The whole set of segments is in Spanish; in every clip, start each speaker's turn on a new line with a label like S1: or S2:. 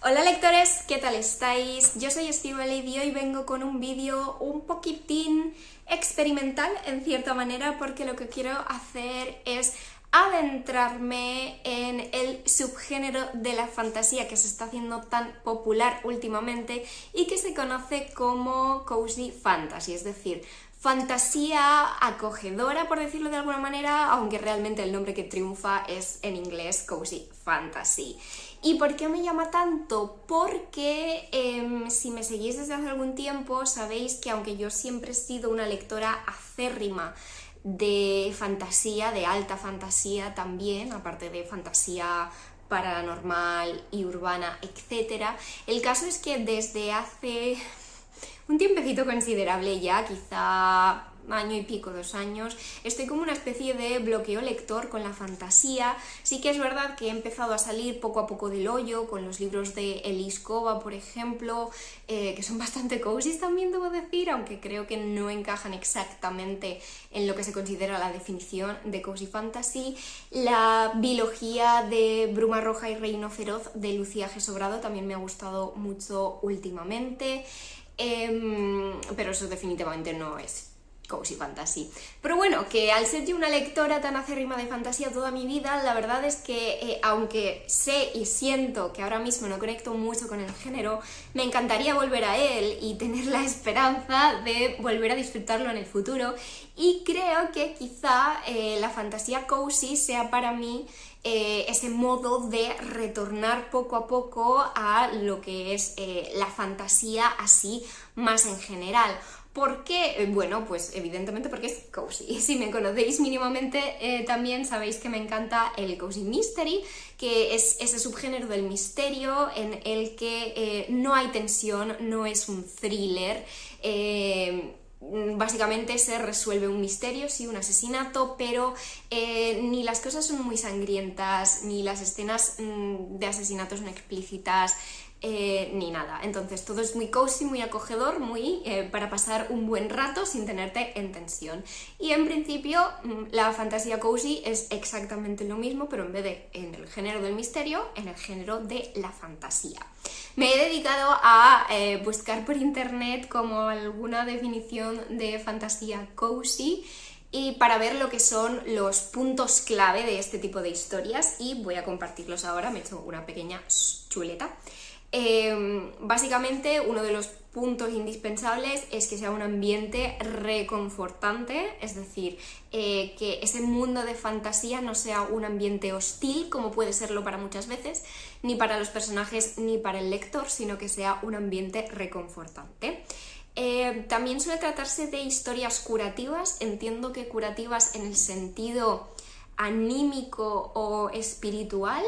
S1: Hola lectores, ¿qué tal estáis? Yo soy Estíbaliz y hoy vengo con un vídeo un poquitín experimental en cierta manera, porque lo que quiero hacer es adentrarme en el subgénero de la fantasía que se está haciendo tan popular últimamente y que se conoce como cozy fantasy, es decir, fantasía acogedora, por decirlo de alguna manera, aunque realmente el nombre que triunfa es en inglés cozy fantasy. ¿Y por qué me llama tanto? Porque si me seguís desde hace algún tiempo sabéis que aunque yo siempre he sido una lectora acérrima de fantasía, de alta fantasía también, aparte de fantasía paranormal y urbana, etc., el caso es que desde hace un tiempecito considerable ya, quizá año y pico, 2 años, estoy como una especie de bloqueo lector con la fantasía. Sí que es verdad que he empezado a salir poco a poco del hoyo con los libros de Elise Kova, por ejemplo, que son bastante cozy también, debo decir, aunque creo que no encajan exactamente en lo que se considera la definición de cozy fantasy. La biología de Bruma Roja y Reino Feroz de Lucía G. Sobrado también me ha gustado mucho últimamente. Pero eso definitivamente no es cozy fantasy. Pero bueno, que al ser yo una lectora tan acérrima de fantasía toda mi vida, la verdad es que aunque sé y siento que ahora mismo no conecto mucho con el género, me encantaría volver a él y tener la esperanza de volver a disfrutarlo en el futuro, y creo que quizá la fantasía cozy sea para mí ese modo de retornar poco a poco a lo que es la fantasía así más en general. ¿Por qué? Bueno, pues evidentemente porque es cozy. Si me conocéis mínimamente también sabéis que me encanta el cozy mystery, que es ese subgénero del misterio en el que no hay tensión, no es un thriller. Básicamente se resuelve un misterio, sí, un asesinato, pero ni las cosas son muy sangrientas, ni las escenas de asesinato son explícitas, ni nada. Entonces todo es muy cozy, muy acogedor, muy para pasar un buen rato sin tenerte en tensión. Y en principio la fantasía cozy es exactamente lo mismo, pero en vez de en el género del misterio, en el género de la fantasía. Me he dedicado a buscar por internet como alguna definición de fantasía cozy y para ver lo que son los puntos clave de este tipo de historias, y voy a compartirlos ahora. Me he hecho una pequeña chuleta. Básicamente uno de los puntos indispensables es que sea un ambiente reconfortante, es decir, que ese mundo de fantasía no sea un ambiente hostil, como puede serlo para muchas veces, ni para los personajes ni para el lector, sino que sea un ambiente reconfortante. También suele tratarse de historias curativas. Entiendo que curativas en el sentido anímico o espiritual.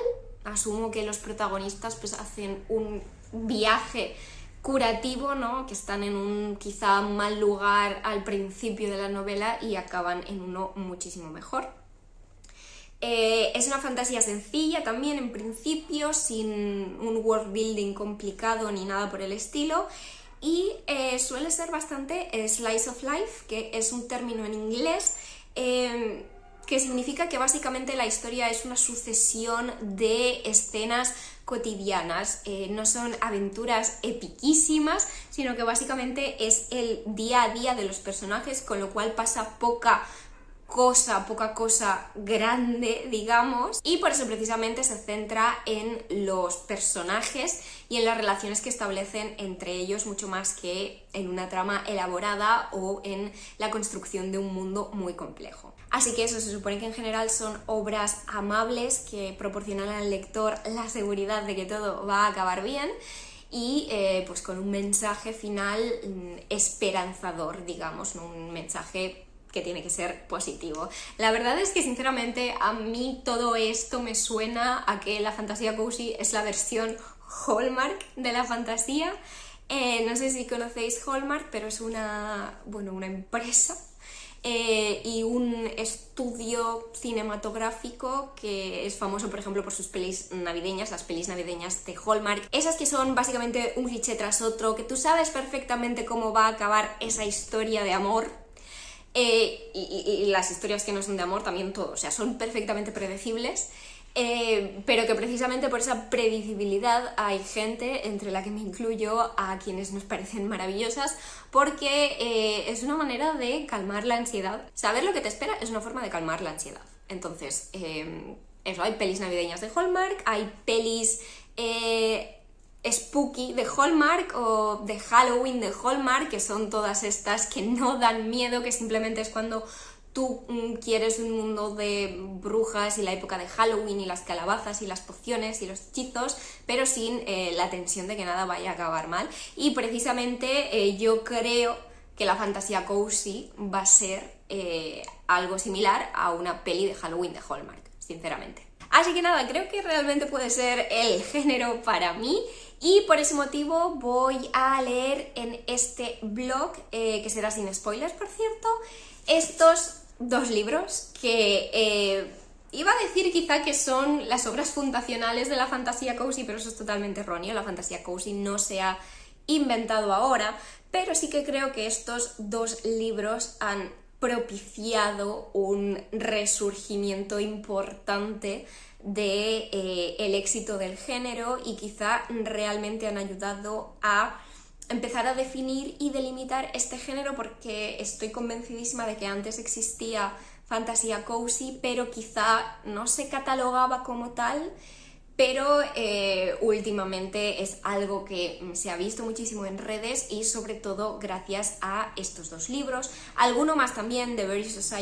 S1: Asumo que los protagonistas pues hacen un viaje curativo, ¿no? Que están en un quizá mal lugar al principio de la novela y acaban en uno muchísimo mejor. Es una fantasía sencilla también en principio, sin un world building complicado ni nada por el estilo, y suele ser bastante slice of life, que es un término en inglés que significa que básicamente la historia es una sucesión de escenas cotidianas. No son aventuras epiquísimas, sino que básicamente es el día a día de los personajes, con lo cual pasa poca cosa grande, digamos, y por eso precisamente se centra en los personajes y en las relaciones que establecen entre ellos, mucho más que en una trama elaborada o en la construcción de un mundo muy complejo. Así que eso, se supone que en general son obras amables que proporcionan al lector la seguridad de que todo va a acabar bien, y pues con un mensaje final esperanzador, digamos, ¿no? Un mensaje que tiene que ser positivo. La verdad es que sinceramente a mí todo esto me suena a que la fantasía cozy es la versión Hallmark de la fantasía. No sé si conocéis Hallmark, pero es una empresa y un estudio cinematográfico que es famoso, por ejemplo, por sus pelis navideñas, las pelis navideñas de Hallmark. Esas que son básicamente un cliché tras otro, que tú sabes perfectamente cómo va a acabar esa historia de amor. Y las historias que no son de amor también todo, o sea, son perfectamente predecibles. pero que precisamente por esa predecibilidad hay gente, entre la que me incluyo, a quienes nos parecen maravillosas, porque es una manera de calmar la ansiedad. Saber lo que te espera es una forma de calmar la ansiedad. Entonces, eso, hay pelis navideñas de Hallmark, hay pelis spooky de Hallmark o de Halloween de Hallmark, que son todas estas que no dan miedo, que simplemente es cuando tú quieres un mundo de brujas y la época de Halloween y las calabazas y las pociones y los hechizos, pero sin la tensión de que nada vaya a acabar mal. Y precisamente yo creo que la fantasía cozy va a ser algo similar a una peli de Halloween de Hallmark, sinceramente. Así que nada, creo que realmente puede ser el género para mí. Y por ese motivo voy a leer en este blog, que será sin spoilers, por cierto, estos 2 libros que iba a decir quizá que son las obras fundacionales de la fantasía cozy, pero eso es totalmente erróneo. La fantasía cozy no se ha inventado ahora, pero sí que creo que estos 2 libros han propiciado un resurgimiento importante de el éxito del género, y quizá realmente han ayudado a empezar a definir y delimitar este género, porque estoy convencidísima de que antes existía fantasía cozy, pero quizá no se catalogaba como tal. Pero últimamente es algo que se ha visto muchísimo en redes, y sobre todo gracias a estos 2 libros. Alguno más también, The Very Secret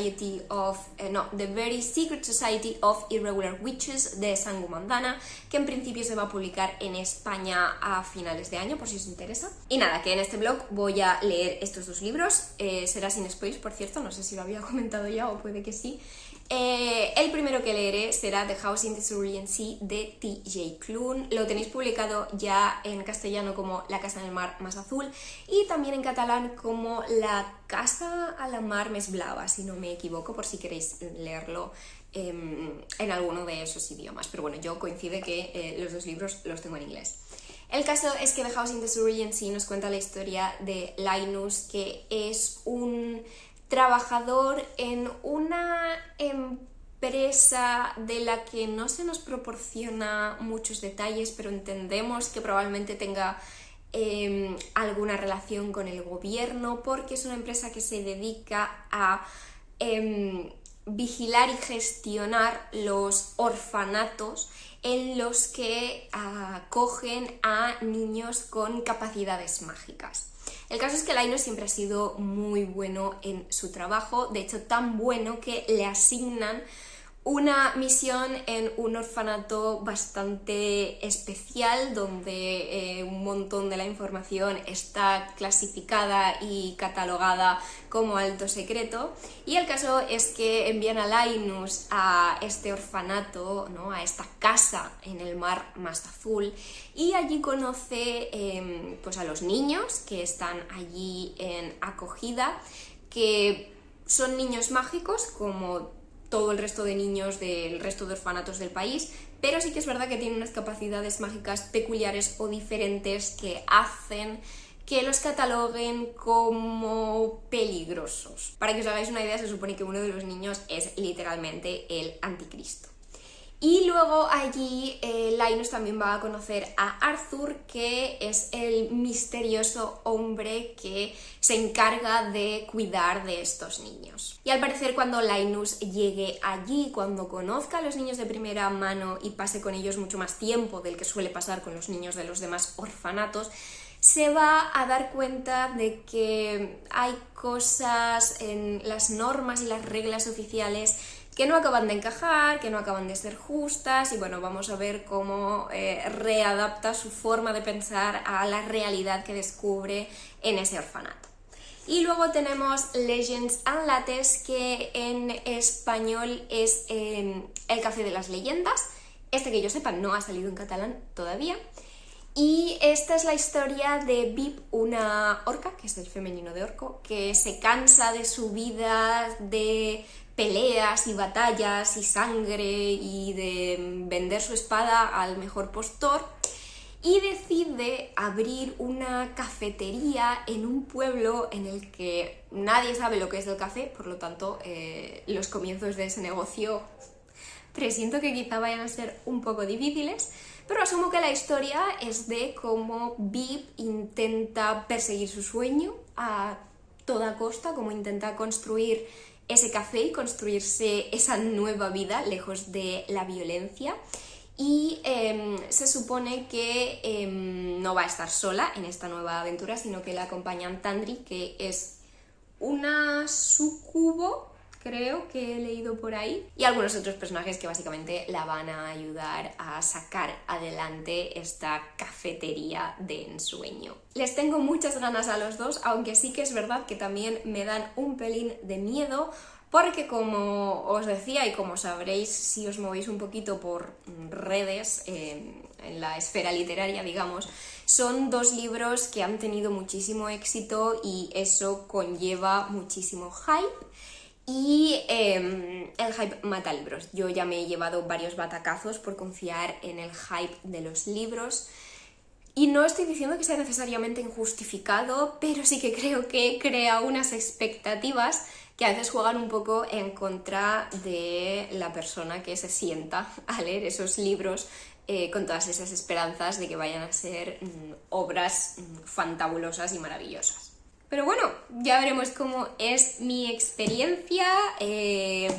S1: Society of Irregular Witches de Sangu Mandana, que en principio se va a publicar en España a finales de año, por si os interesa. Y nada, que en este blog voy a leer estos 2 libros, será sin spoilers, por cierto, no sé si lo había comentado ya o puede que sí. El primero que leeré será The House in the Cerulean Sea de T.J. Klune. Lo tenéis publicado ya en castellano como La casa en el mar más azul, y también en catalán como La casa a la mar més blava, si no me equivoco, por si queréis leerlo en alguno de esos idiomas. Pero bueno, yo coincide que los 2 libros los tengo en inglés. El caso es que The House in the Cerulean Sea nos cuenta la historia de Linus, que es un trabajador en una empresa de la que no se nos proporciona muchos detalles, pero entendemos que probablemente tenga alguna relación con el gobierno, porque es una empresa que se dedica a vigilar y gestionar los orfanatos en los que acogen a niños con capacidades mágicas. El caso es que Linus siempre ha sido muy bueno en su trabajo, de hecho tan bueno que le asignan una misión en un orfanato bastante especial, donde un montón de la información está clasificada y catalogada como alto secreto. Y el caso es que envían a Linus a este orfanato, ¿no?, a esta casa en el mar más azul, y allí conoce pues a los niños que están allí en acogida, que son niños mágicos como todo el resto de niños del resto de orfanatos del país, pero sí que es verdad que tienen unas capacidades mágicas peculiares o diferentes que hacen que los cataloguen como peligrosos. Para que os hagáis una idea, se supone que uno de los niños es literalmente el anticristo. Y luego allí Linus también va a conocer a Arthur, que es el misterioso hombre que se encarga de cuidar de estos niños. Y al parecer, cuando Linus llegue allí, cuando conozca a los niños de primera mano y pase con ellos mucho más tiempo del que suele pasar con los niños de los demás orfanatos, se va a dar cuenta de que hay cosas en las normas y las reglas oficiales que no acaban de encajar, que no acaban de ser justas, y bueno, vamos a ver cómo readapta su forma de pensar a la realidad que descubre en ese orfanato. Y luego tenemos Legends and Lattes, que en español es El café de las leyendas. Este, que yo sepa, no ha salido en catalán todavía. Y esta es la historia de Vip, una orca, que es el femenino de orco, que se cansa de su vida de peleas y batallas y sangre y de vender su espada al mejor postor, y decide abrir una cafetería en un pueblo en el que nadie sabe lo que es el café. Por lo tanto, los comienzos de ese negocio presiento que quizá vayan a ser un poco difíciles, pero asumo que la historia es de cómo Viv intenta perseguir su sueño a toda costa, cómo intenta construir ese café y construirse esa nueva vida lejos de la violencia. Y se supone que no va a estar sola en esta nueva aventura, sino que la acompañan Tandri, que es una sucubo, creo que he leído por ahí, y algunos otros personajes que básicamente la van a ayudar a sacar adelante esta cafetería de ensueño. Les tengo muchas ganas a los dos, aunque sí que es verdad que también me dan un pelín de miedo, porque como os decía y como sabréis si os movéis un poquito por redes, en la esfera literaria, digamos, son dos libros que han tenido muchísimo éxito y eso conlleva muchísimo hype. Y el hype mata libros. Yo ya me he llevado varios batacazos por confiar en el hype de los libros. Y no estoy diciendo que sea necesariamente injustificado, pero sí que creo que crea unas expectativas que a veces juegan un poco en contra de la persona que se sienta a leer esos libros con todas esas esperanzas de que vayan a ser obras fantabulosas y maravillosas. Pero bueno, ya veremos cómo es mi experiencia,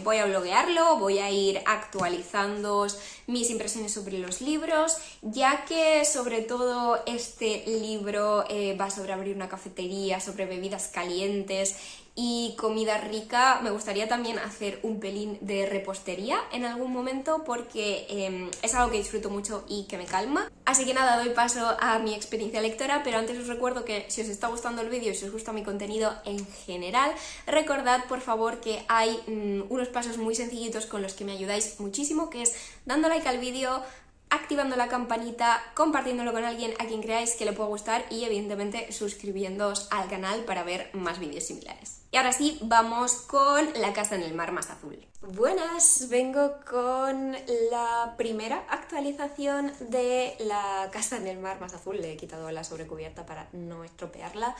S1: voy a bloguearlo, voy a ir actualizando mis impresiones sobre los libros, ya que sobre todo este libro va sobre abrir una cafetería, sobre bebidas calientes y comida rica. Me gustaría también hacer un pelín de repostería en algún momento porque es algo que disfruto mucho y que me calma. Así que nada, doy paso a mi experiencia lectora, pero antes os recuerdo que si os está gustando el vídeo y si os gusta mi contenido en general, recordad por favor que hay unos pasos muy sencillitos con los que me ayudáis muchísimo, que es dando like al vídeo, activando la campanita, compartiéndolo con alguien a quien creáis que le pueda gustar y evidentemente suscribiéndoos al canal para ver más vídeos similares. Y ahora sí, vamos con La casa en el mar más azul. Buenas, vengo con la primera actualización de La casa en el mar más azul. Le he quitado la sobrecubierta para no estropearla.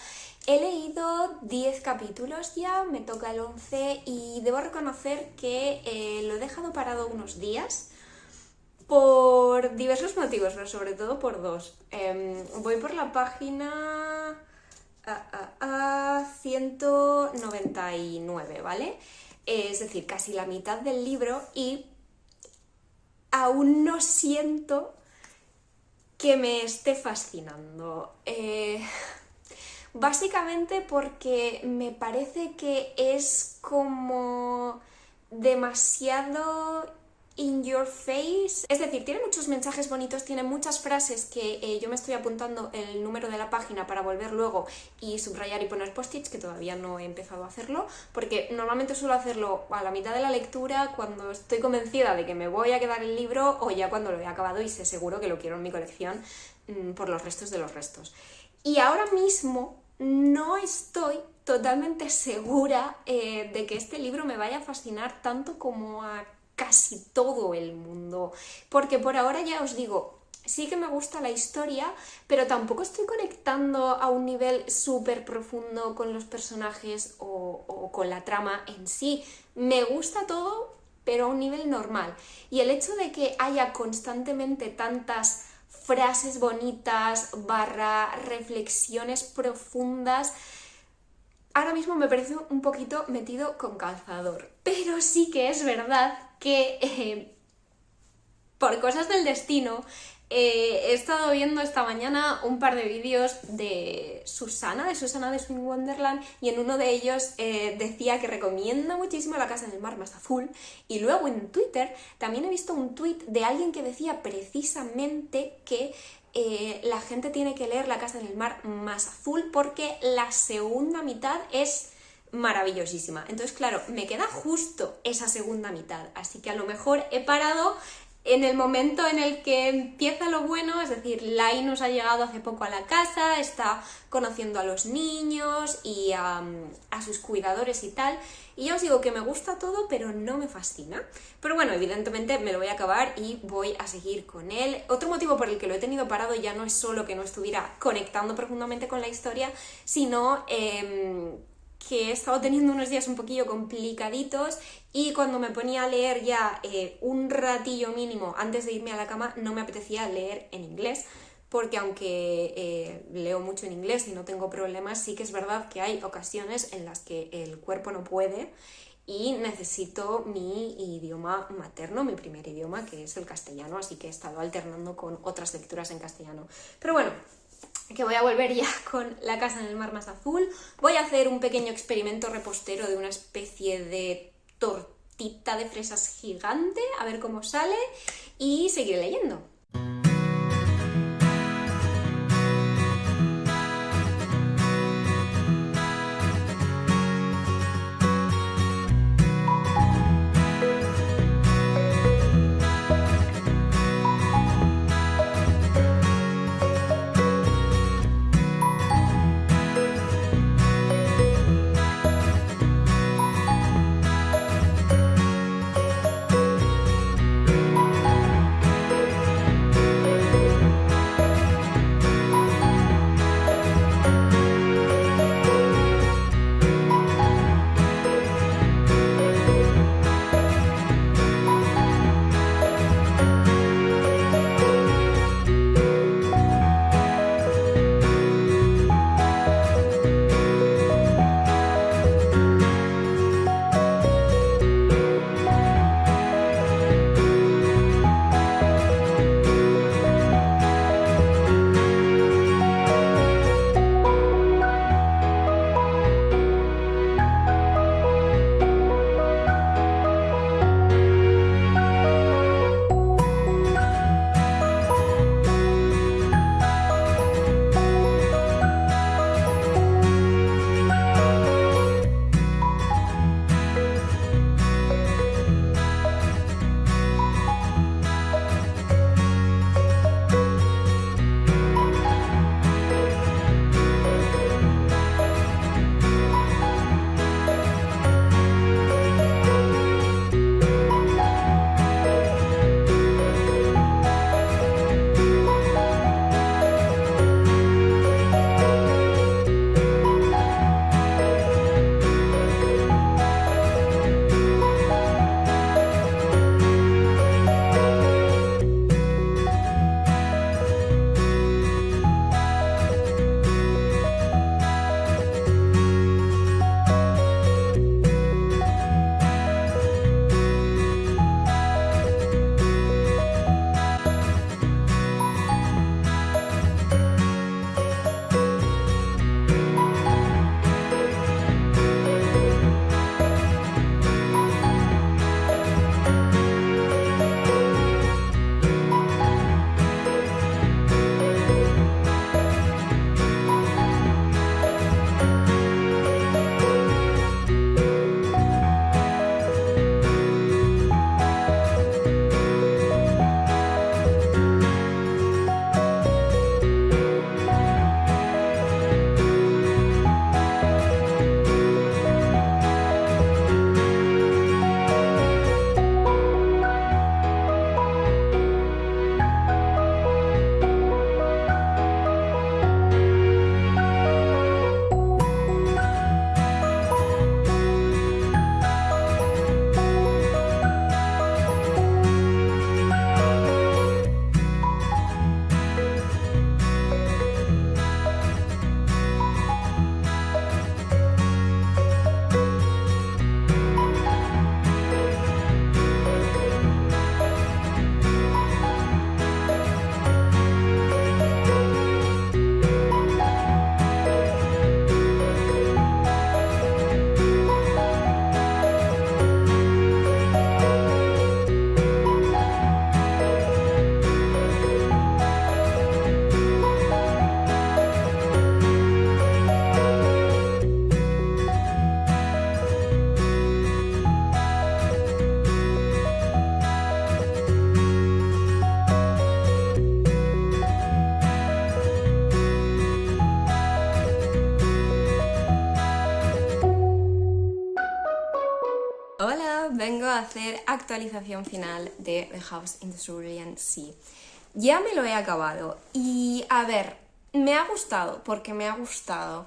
S1: He leído 10 capítulos ya, me toca el 11 y debo reconocer que lo he dejado parado unos días por diversos motivos, pero sobre todo por dos. Voy por la página 199, ¿vale? Es decir, casi la mitad del libro y aún no siento que me esté fascinando. Básicamente porque me parece que es como demasiado in your face, es decir, tiene muchos mensajes bonitos, tiene muchas frases que yo me estoy apuntando el número de la página para volver luego y subrayar y poner post-its, que todavía no he empezado a hacerlo, porque normalmente suelo hacerlo a la mitad de la lectura, cuando estoy convencida de que me voy a quedar el libro o ya cuando lo he acabado y sé seguro que lo quiero en mi colección por los restos de los restos. Y ahora mismo no estoy totalmente segura de que este libro me vaya a fascinar tanto como a casi todo el mundo, porque por ahora ya os digo, sí que me gusta la historia, pero tampoco estoy conectando a un nivel súper profundo con los personajes o con la trama en sí. Me gusta todo, pero a un nivel normal. Y el hecho de que haya constantemente tantas frases bonitas / reflexiones profundas, ahora mismo me parece un poquito metido con calzador. Pero sí que es verdad que por cosas del destino he estado viendo esta mañana un par de vídeos de Susana de Swing Wonderland, y en uno de ellos decía que recomienda muchísimo La casa en el mar más azul, y luego en Twitter también he visto un tweet de alguien que decía precisamente que la gente tiene que leer La casa en el mar más azul porque la segunda mitad es maravillosísima. Entonces, claro, me queda justo esa segunda mitad, así que a lo mejor he parado en el momento en el que empieza lo bueno, es decir, Linus ha llegado hace poco a la casa, está conociendo a los niños y a sus cuidadores y tal, y ya os digo que me gusta todo, pero no me fascina. Pero bueno, evidentemente me lo voy a acabar y voy a seguir con él. Otro motivo por el que lo he tenido parado ya no es solo que no estuviera conectando profundamente con la historia, sino
S2: que he estado teniendo unos días un poquillo complicaditos y cuando me ponía a leer ya un ratillo mínimo antes de irme a la cama no me apetecía leer en inglés, porque aunque leo mucho en inglés y no tengo problemas, sí que es verdad que hay ocasiones en las que el cuerpo no puede y necesito mi idioma materno, mi primer idioma, que es el castellano, así que he estado alternando con otras lecturas en castellano. Pero bueno, que voy a volver ya con La casa en el mar más azul. Voy a hacer un pequeño experimento repostero de una especie de tortita de fresas gigante, a ver cómo sale, y seguiré leyendo.
S1: vengo a hacer actualización final de The House in the Cerulean Sea. Ya me lo he acabado y a ver, me ha gustado, porque me ha gustado,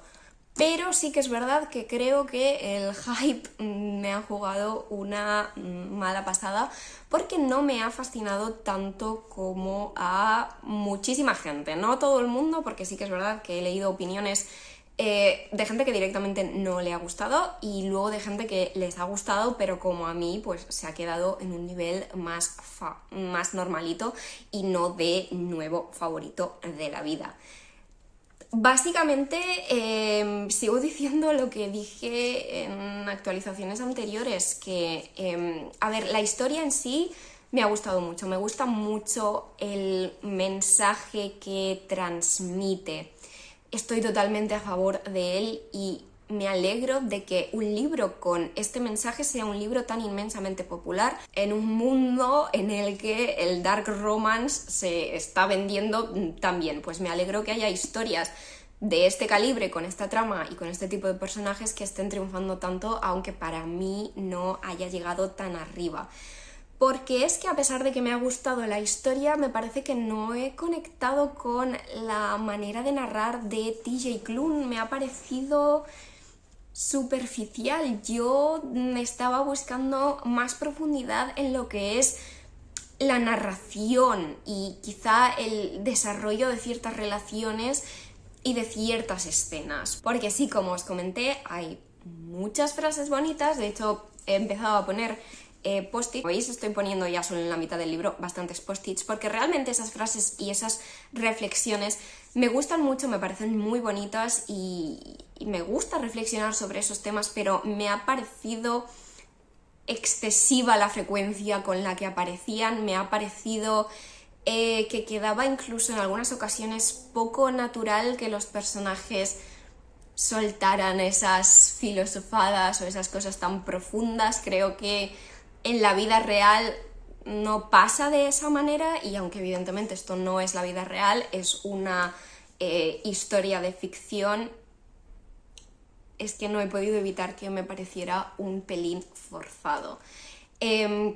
S1: pero sí que es verdad que creo que el hype me ha jugado una mala pasada porque no me ha fascinado tanto como a muchísima gente. No a todo el mundo, porque sí que es verdad que he leído opiniones de gente que directamente no le ha gustado y luego de gente que les ha gustado, pero como a mí pues se ha quedado en un nivel más normalito y no de nuevo favorito de la vida. Básicamente sigo diciendo lo que dije en actualizaciones anteriores, que, a ver, la historia en sí me ha gustado mucho, me gusta mucho el mensaje que transmite. Estoy totalmente a favor de él y me alegro de que un libro con este mensaje sea un libro tan inmensamente popular en un mundo en el que el dark romance se está vendiendo tan bien. Pues me alegro que haya historias de este calibre, con esta trama y con este tipo de personajes que estén triunfando tanto, aunque para mí no haya llegado tan arriba. Porque es que a pesar de que me ha gustado la historia, me parece que no he conectado con la manera de narrar de TJ Klune. Me ha parecido superficial. Yo estaba buscando más profundidad en lo que es la narración y quizá el desarrollo de ciertas relaciones y de ciertas escenas. Porque sí, como os comenté, hay muchas frases bonitas. De hecho, he empezado a poner post-its. Veis, estoy poniendo ya solo en la mitad del libro bastantes post-its porque realmente esas frases y esas reflexiones me gustan mucho, me parecen muy bonitas y me gusta reflexionar sobre esos temas, pero me ha parecido excesiva la frecuencia con la que aparecían, me ha parecido que quedaba incluso en algunas ocasiones poco natural que los personajes soltaran esas filosofadas o esas cosas tan profundas. Creo que en la vida real no pasa de esa manera y aunque evidentemente esto no es la vida real, es una historia de ficción, es que no he podido evitar que me pareciera un pelín forzado.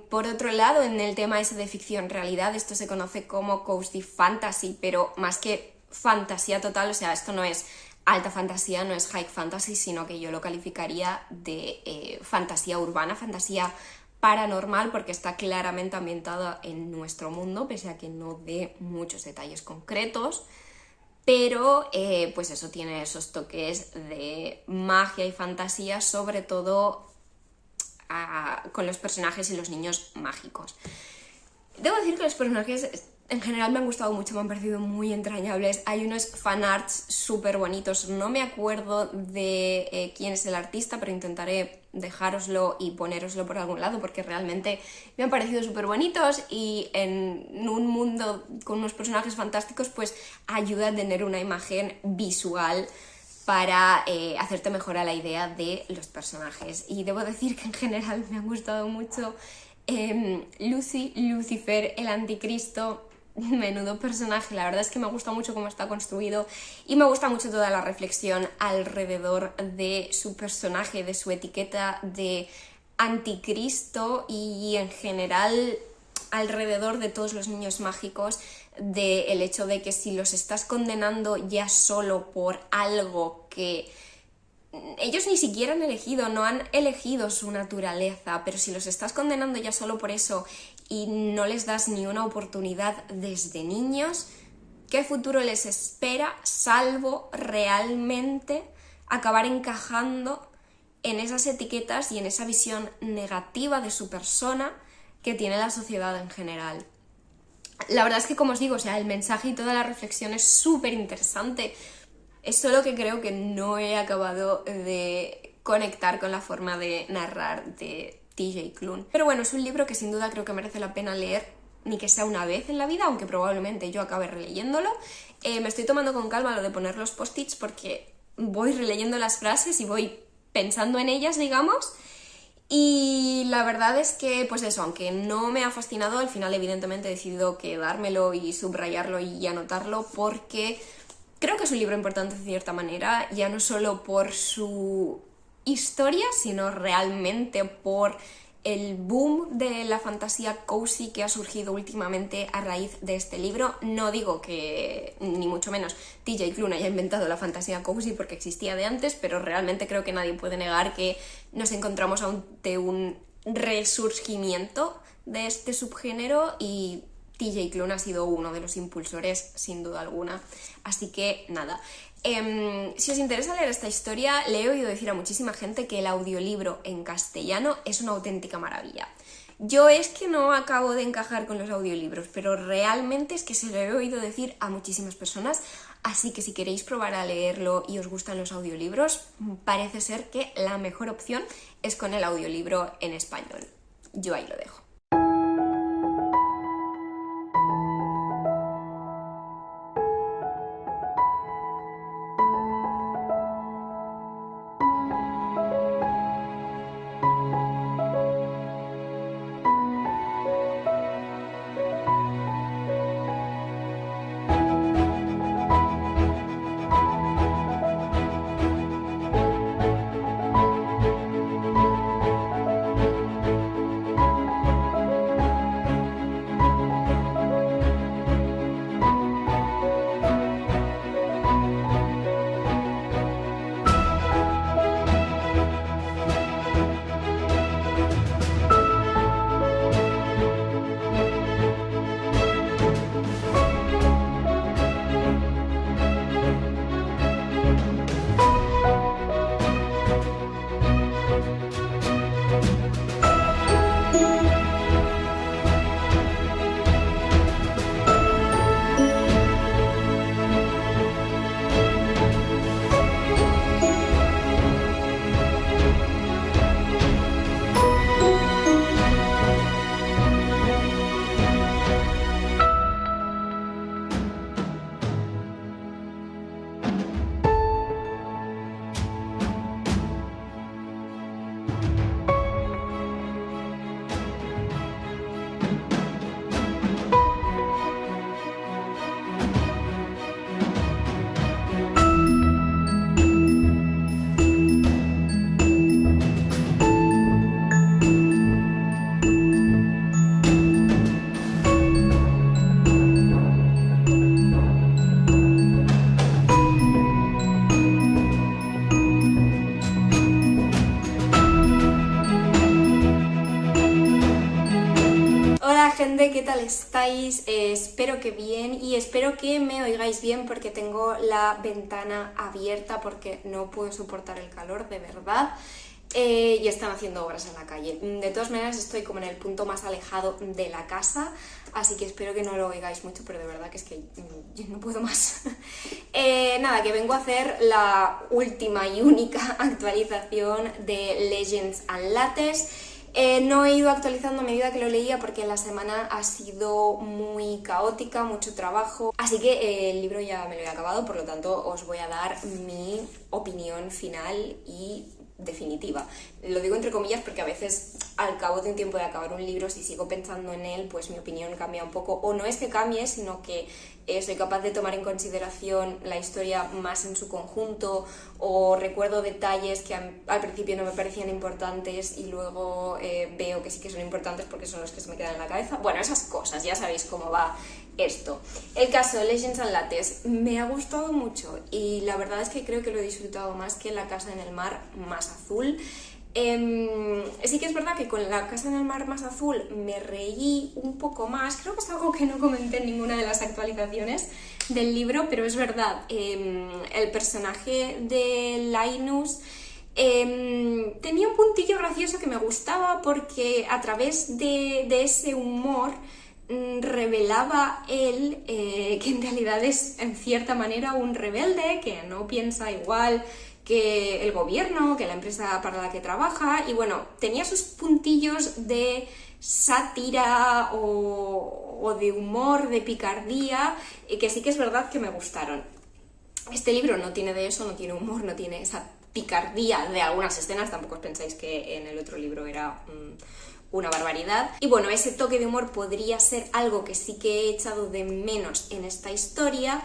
S1: Por otro lado, en el tema ese de ficción-realidad, esto se conoce como cozy fantasy, pero más que fantasía total, o sea, esto no es alta fantasía, no es high fantasy, sino que yo lo calificaría de fantasía urbana, fantasía paranormal, porque está claramente ambientada en nuestro mundo, pese a que no dé muchos detalles concretos, pero pues eso tiene esos toques de magia y fantasía, sobre todo con los personajes y los niños mágicos. Debo decir que los personajes en general me han gustado mucho, me han parecido muy entrañables. Hay unos fanarts súper bonitos, no me acuerdo de quién es el artista, pero intentaré dejároslo y ponéroslo por algún lado porque realmente me han parecido súper bonitos y en un mundo con unos personajes fantásticos pues ayuda a tener una imagen visual para hacerte mejorar la idea de los personajes. Y debo decir que en general me han gustado mucho Lucifer, el anticristo. Menudo personaje, la verdad es que me gusta mucho cómo está construido y me gusta mucho toda la reflexión alrededor de su personaje, de su etiqueta de anticristo y en general alrededor de todos los niños mágicos, del hecho de que si los estás condenando ya solo por algo que ellos ni siquiera han elegido, no han elegido su naturaleza, pero si los estás condenando ya solo por eso y no les das ni una oportunidad desde niños, ¿qué futuro les espera salvo realmente acabar encajando en esas etiquetas y en esa visión negativa de su persona que tiene la sociedad en general? La verdad es que, como os digo, o sea, el mensaje y toda la reflexión es súper interesante. Es solo que creo que no he acabado de conectar con la forma de narrar de TJ Klune. Pero bueno, es un libro que sin duda creo que merece la pena leer, ni que sea una vez en la vida, aunque probablemente yo acabe releyéndolo. Me estoy tomando con calma lo de poner los post-its porque voy releyendo las frases y voy pensando en ellas, digamos. Y la verdad es que, pues eso, aunque no me ha fascinado, al final evidentemente he decidido quedármelo y subrayarlo y anotarlo porque creo que es un libro importante de cierta manera, ya no solo por su historia, sino realmente por el boom de la fantasía cozy que ha surgido últimamente a raíz de este libro. No digo que, ni mucho menos, TJ Klune haya inventado la fantasía cozy porque existía de antes, pero realmente creo que nadie puede negar que nos encontramos ante un resurgimiento de este subgénero y TJ Klune ha sido uno de los impulsores, sin duda alguna. Así que nada. Si os interesa leer esta historia, le he oído decir a muchísima gente que el audiolibro en castellano es una auténtica maravilla. Yo es que no acabo de encajar con los audiolibros, pero realmente es que se lo he oído decir a muchísimas personas, así que si queréis probar a leerlo y os gustan los audiolibros, parece ser que la mejor opción es con el audiolibro en español. Yo ahí lo dejo. Gente, ¿qué tal estáis? Espero que bien y espero que me oigáis bien porque tengo la ventana abierta porque no puedo soportar el calor, de verdad, y están haciendo obras en la calle. De todas maneras estoy como en el punto más alejado de la casa, así que espero que no lo oigáis mucho, pero de verdad que es que yo no puedo más. Nada, que vengo a hacer la última y única actualización de Legends Unlatest. No he ido actualizando a medida que lo leía porque la semana ha sido muy caótica, mucho trabajo, así que el libro ya me lo he acabado, por lo tanto os voy a dar mi opinión final y definitiva. Lo digo entre comillas porque a veces al cabo de un tiempo de acabar un libro, si sigo pensando en él, pues mi opinión cambia un poco, o no es que cambie, sino que soy capaz de tomar en consideración la historia más en su conjunto, o recuerdo detalles que al principio no me parecían importantes y luego veo que sí que son importantes porque son los que se me quedan en la cabeza. Bueno, esas cosas, ya sabéis cómo va esto. El caso de Legends Unlatest me ha gustado mucho y la verdad es que creo que lo he disfrutado más que La casa en el mar más azul. Sí que es verdad que con La casa en el mar más azul me reí un poco más, creo que es algo que no comenté en ninguna de las actualizaciones del libro, pero es verdad, el personaje de Linus tenía un puntillo gracioso que me gustaba porque a través de ese humor revelaba él que en realidad es en cierta manera un rebelde, que no piensa igual que el gobierno, que la empresa para la que trabaja, y bueno, tenía sus puntillos de sátira o de humor, de picardía, que sí que es verdad que me gustaron. Este libro no tiene de eso, no tiene humor, no tiene esa picardía de algunas escenas, tampoco os pensáis que en el otro libro era una barbaridad. Y bueno, ese toque de humor podría ser algo que sí que he echado de menos en esta historia,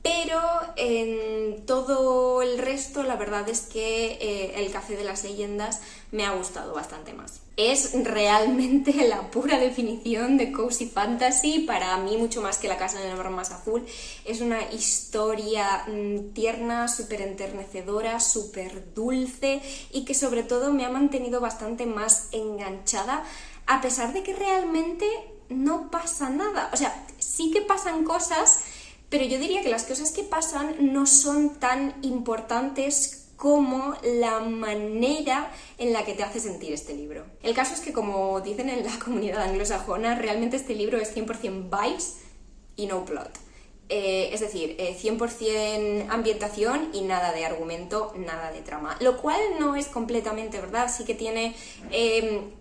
S1: pero en todo
S2: el resto, la verdad es que El Café de las Leyendas me ha gustado bastante más. Es realmente la pura definición de cozy fantasy, para mí mucho más que La Casa en el Barrio Más Azul. Es una historia tierna, súper enternecedora, súper dulce y que sobre todo me ha mantenido bastante más enganchada, a pesar de que realmente no pasa nada. O sea, sí que pasan cosas, pero yo diría que las cosas que pasan no son tan importantes como la manera en la que te hace sentir este libro. El caso es que, como dicen en la comunidad anglosajona, realmente este libro es 100% vibes y no plot. Es decir, 100% ambientación y nada de argumento, nada de trama. Lo cual no es completamente verdad, sí que tiene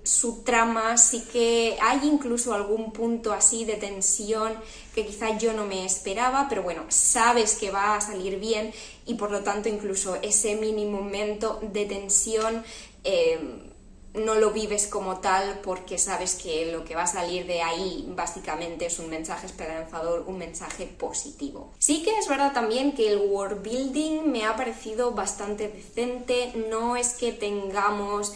S2: su trama, sí que hay incluso algún punto así de tensión que quizá yo no me esperaba, pero bueno, sabes que va a salir bien y por lo tanto incluso ese mini momento de tensión no lo vives como tal, porque sabes que lo que va a salir de ahí básicamente es un mensaje esperanzador, un mensaje positivo. Sí que es verdad también que el world building me ha parecido bastante decente. No es que tengamos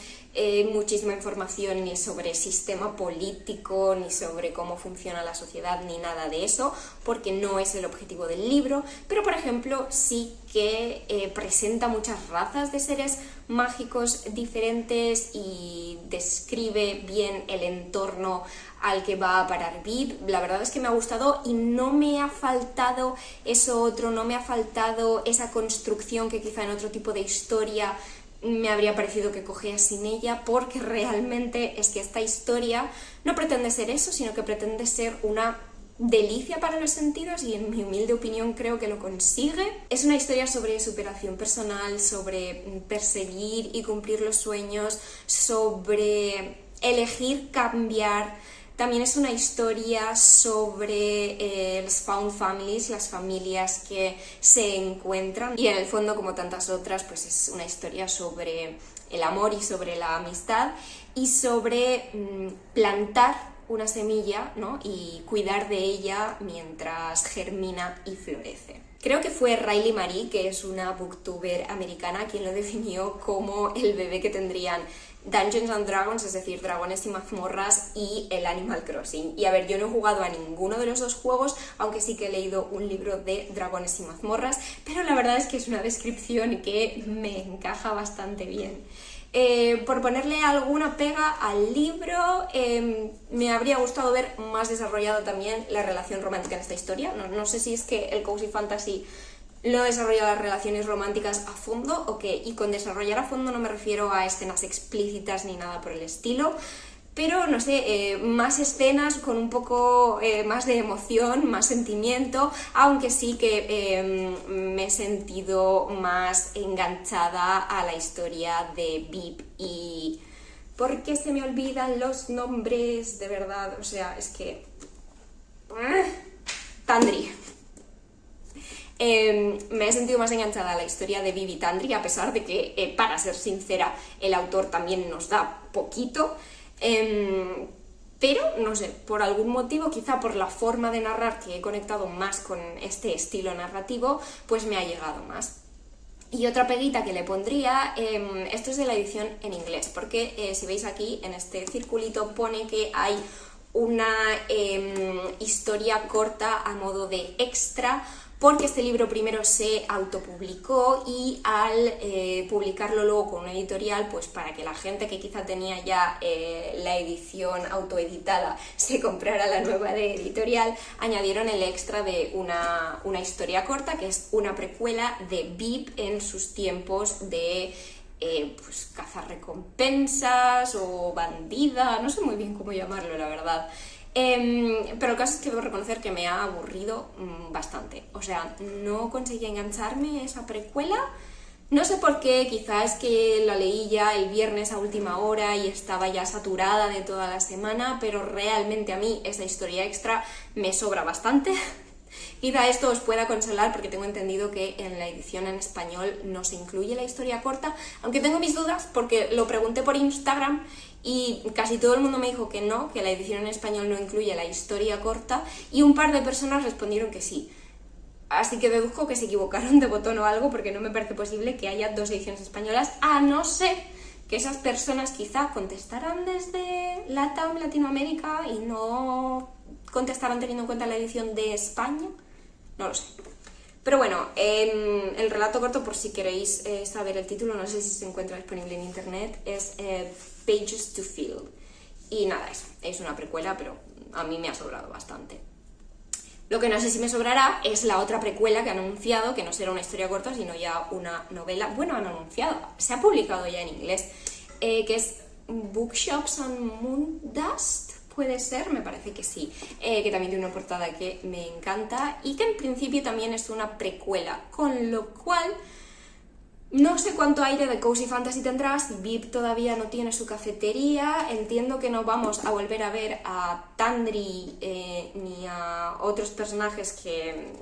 S2: muchísima información ni sobre sistema político, ni sobre cómo funciona la sociedad, ni nada de eso, porque no es el objetivo del libro, pero por ejemplo sí que presenta muchas razas de seres mágicos diferentes y describe bien el entorno al que va a parar Vip. La verdad es que me ha gustado y no me ha faltado eso otro, no me ha faltado esa construcción que quizá en otro tipo de historia me habría parecido que cogía sin ella, porque realmente es que esta historia no pretende ser eso, sino que pretende ser una delicia para los sentidos y en mi humilde opinión creo que lo consigue. Es una historia sobre superación personal, sobre perseguir y cumplir los sueños, sobre elegir cambiar. También es una historia sobre los found families, las familias que se encuentran, y en el fondo, como tantas otras, pues es una historia sobre el amor y sobre la amistad y sobre plantar una semilla, ¿no? Y cuidar de ella mientras germina y florece. Creo que fue Riley Marie, que es una booktuber americana, quien lo definió como el bebé que tendrían Dungeons and Dragons, es decir, Dragones y Mazmorras, y el Animal Crossing. Y a ver, yo no he jugado a ninguno de los dos juegos, aunque sí que he leído un libro de Dragones y Mazmorras, pero la verdad es que es una descripción que me encaja bastante bien. Por ponerle alguna pega al libro, me habría gustado ver más desarrollada también la relación romántica en esta historia. No sé si es que el cozy fantasy no desarrolla las relaciones románticas a fondo o qué, y con desarrollar a fondo no me refiero a escenas explícitas ni nada por el estilo, pero no sé, más escenas con un poco más de emoción, más sentimiento, aunque sí que me he sentido más enganchada a la historia de Vip. Y ¿por qué se me olvidan los nombres? De verdad, o sea, es que... Tandri. Me he sentido más enganchada a la historia de Vip y Tandri, a pesar de que, para ser sincera, el autor también nos da poquito. Pero, no sé, por algún motivo, quizá por la forma de narrar, que he conectado más con este estilo narrativo, pues me ha llegado más. Y otra peguita que le pondría, esto es de la edición en inglés, porque si veis aquí en este circulito pone que hay una historia corta a modo de extra, porque este libro primero se autopublicó y al publicarlo luego con una editorial, pues para que la gente que quizá tenía ya la edición autoeditada se comprara la nueva de editorial, añadieron el extra de una historia corta, que es una precuela de Vip en sus tiempos de pues cazarrecompensas o bandida, no sé muy bien cómo llamarlo, la verdad. Pero el caso es que debo reconocer que me ha aburrido bastante. O sea, no conseguí engancharme esa precuela. No sé por qué, quizás es que la leí ya el viernes a última hora y estaba ya saturada de toda la semana, pero realmente a mí esa historia extra me sobra bastante. Quizá esto os pueda consolar, porque tengo entendido que en la edición en español no se incluye la historia corta, aunque tengo mis dudas porque lo pregunté por Instagram y casi todo el mundo me dijo que no, que la edición en español no incluye la historia corta, y un par de personas respondieron que sí. Así que deduzco que se equivocaron de botón o algo, porque no me parece posible que haya 2 ediciones españolas, a no ser que esas personas quizá contestaran desde LATAM, Latinoamérica, y no contestaran teniendo en cuenta la edición de España. No lo sé. Pero bueno, el relato corto, por si queréis saber el título, no sé si se encuentra disponible en internet, es Pages to Fill. Y nada, eso, es una precuela, pero a mí me ha sobrado bastante. Lo que no sé si me sobrará es la otra precuela que han anunciado, que no será una historia corta, sino ya una novela. Bueno, han anunciado, se ha publicado ya en inglés, que es Bookshops and Moondust, puede ser, me parece que sí, que también tiene una portada que me encanta y que en principio también es una precuela, con lo cual no sé cuánto aire de Cozy Fantasy tendrá. Si VIP todavía no tiene su cafetería, entiendo que no vamos a volver a ver a Tandri ni a otros personajes que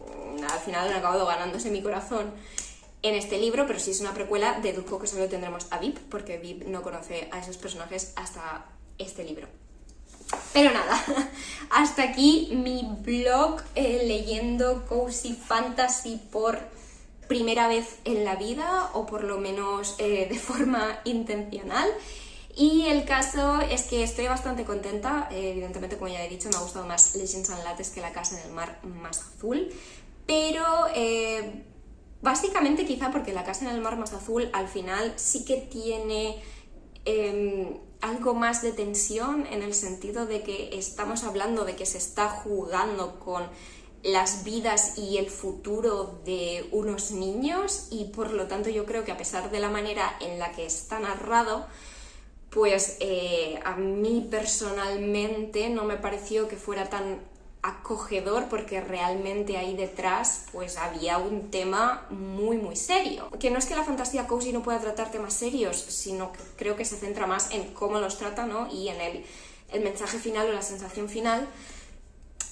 S2: al final han acabado ganándose mi corazón en este libro, pero si es una precuela, deduzco que solo tendremos a VIP, porque VIP no conoce a esos personajes hasta este libro. Pero nada, hasta aquí mi blog leyendo Cozy Fantasy por primera vez en la vida, o por lo menos de forma intencional. Y el caso es que estoy bastante contenta. Evidentemente, como ya he dicho, me ha gustado más Legends and Lattes que La casa en el mar más azul, pero básicamente quizá porque La casa en el mar más azul al final sí que tiene algo más de tensión, en el sentido de que estamos hablando de que se está jugando con las vidas y el futuro de unos niños, y por lo tanto yo creo que a pesar de la manera en la que está narrado, pues a mí personalmente no me pareció que fuera tan acogedor, porque realmente ahí detrás pues había un tema muy muy serio. Que no es que la fantasía cozy no pueda tratar temas serios, sino que creo que se centra más en cómo los trata, ¿no? Y en el mensaje final o la sensación final.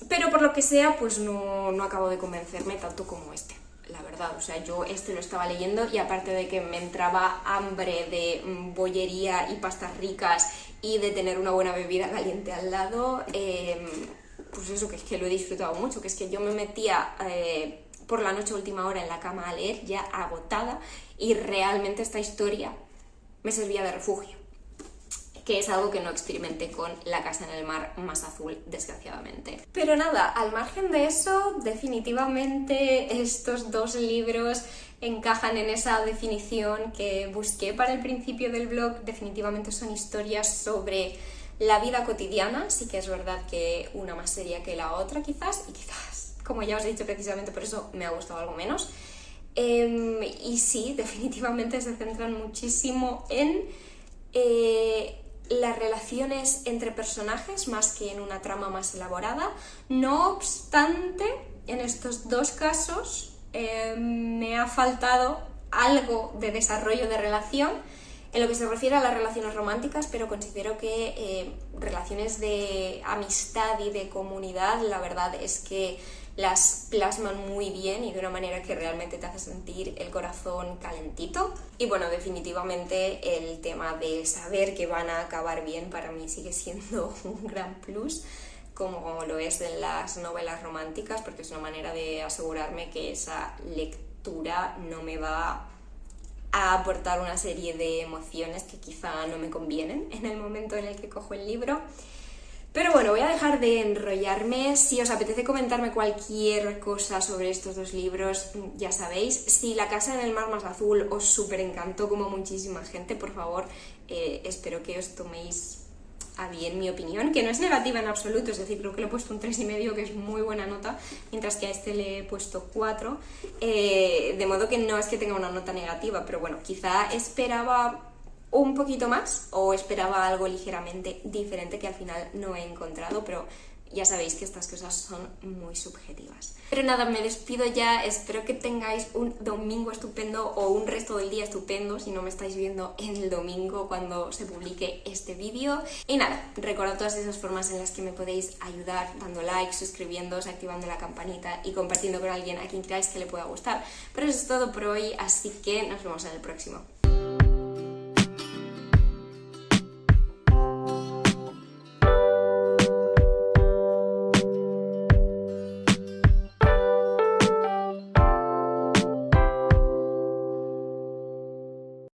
S2: Pero por lo que sea, pues no acabo de convencerme tanto como este, la verdad. O sea, yo este lo estaba leyendo y aparte de que me entraba hambre de bollería y pastas ricas y de tener una buena bebida caliente al lado, pues eso, que es que lo he disfrutado mucho, que es que yo me metía por la noche a última hora en la cama a leer, ya agotada, y realmente esta historia me servía de refugio, que es algo que no experimenté con La casa en el mar más azul, desgraciadamente. Pero nada, al margen de eso, definitivamente estos 2 libros encajan en esa definición que busqué para el principio del blog. Definitivamente son historias sobre la vida cotidiana. Sí que es verdad que una más seria que la otra quizás, y quizás, como ya os he dicho, precisamente por eso me ha gustado algo menos. Y sí, definitivamente se centran muchísimo en las relaciones entre personajes más que en una trama más elaborada. No obstante, en estos 2 casos me ha faltado algo de desarrollo de relación en lo que se refiere a las relaciones románticas, pero considero que relaciones de amistad y de comunidad, la verdad es que las plasman muy bien y de una manera que realmente te hace sentir el corazón calentito. Y bueno, definitivamente el tema de saber que van a acabar bien para mí sigue siendo un gran plus, como lo es en las novelas románticas, porque es una manera de asegurarme que esa lectura no me va a aportar una serie de emociones que quizá no me convienen en el momento en el que cojo el libro. Pero bueno, voy a dejar de enrollarme. Si os apetece comentarme cualquier cosa sobre estos 2 libros, ya sabéis. Si La casa en el mar más azul os súper encantó como muchísima gente, por favor, espero que os toméis a bien mi opinión, que no es negativa en absoluto, es decir, creo que le he puesto un 3,5, que es muy buena nota, mientras que a este le he puesto 4, de modo que no es que tenga una nota negativa, pero bueno, quizá esperaba un poquito más o esperaba algo ligeramente diferente que al final no he encontrado, pero ya sabéis que estas cosas son muy subjetivas. Pero nada, me despido ya, espero que tengáis un domingo estupendo o un resto del día estupendo si no me estáis viendo en el domingo cuando se publique este vídeo. Y nada, recordad todas esas formas en las que me podéis ayudar, dando like, suscribiéndoos, activando la campanita y compartiendo con alguien a quien creáis que le pueda gustar. Pero eso es todo por hoy, así que nos vemos en el próximo.